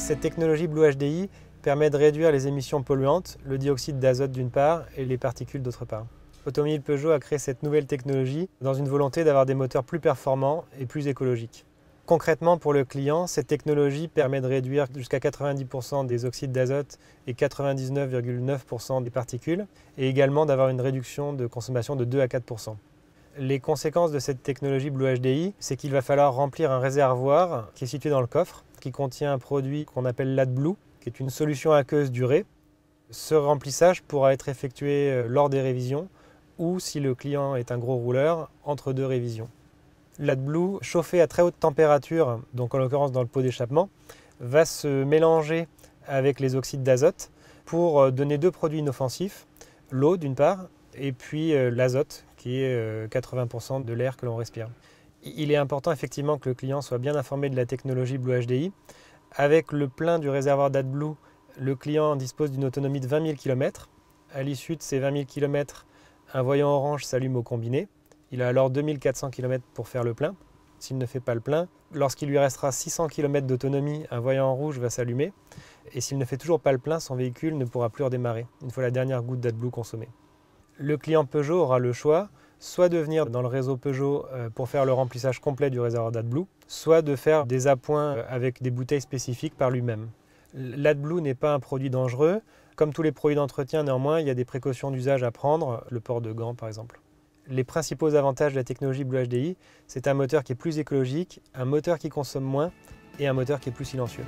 Cette technologie Blue HDI permet de réduire les émissions polluantes, le dioxyde d'azote d'une part et les particules d'autre part. Automobile Peugeot a créé cette nouvelle technologie dans une volonté d'avoir des moteurs plus performants et plus écologiques. Concrètement, pour le client, cette technologie permet de réduire jusqu'à 90% des oxydes d'azote et 99,9% des particules, et également d'avoir une réduction de consommation de 2 à 4%. Les conséquences de cette technologie Blue HDI, c'est qu'il va falloir remplir un réservoir qui est situé dans le coffre, qui contient un produit qu'on appelle l'AdBlue, qui est une solution aqueuse durée. Ce remplissage pourra être effectué lors des révisions ou, si le client est un gros rouleur, entre deux révisions. L'AdBlue, chauffé à très haute température, donc en l'occurrence dans le pot d'échappement, va se mélanger avec les oxydes d'azote pour donner deux produits inoffensifs, l'eau d'une part, et puis l'azote, qui est 80% de l'air que l'on respire. Il est important effectivement que le client soit bien informé de la technologie Blue HDI. Avec le plein du réservoir d'AdBlue, le client dispose d'une autonomie de 20 000 km. À l'issue de ces 20 000 km, un voyant orange s'allume au combiné. Il a alors 2400 km pour faire le plein. S'il ne fait pas le plein, lorsqu'il lui restera 600 km d'autonomie, un voyant rouge va s'allumer. Et s'il ne fait toujours pas le plein, son véhicule ne pourra plus redémarrer, une fois la dernière goutte d'AdBlue consommée. Le client Peugeot aura le choix, soit de venir dans le réseau Peugeot pour faire le remplissage complet du réservoir d'AdBlue, soit de faire des appoints avec des bouteilles spécifiques par lui-même. L'AdBlue n'est pas un produit dangereux. Comme tous les produits d'entretien, néanmoins, il y a des précautions d'usage à prendre, le port de gants par exemple. Les principaux avantages de la technologie Blue HDI, c'est un moteur qui est plus écologique, un moteur qui consomme moins et un moteur qui est plus silencieux.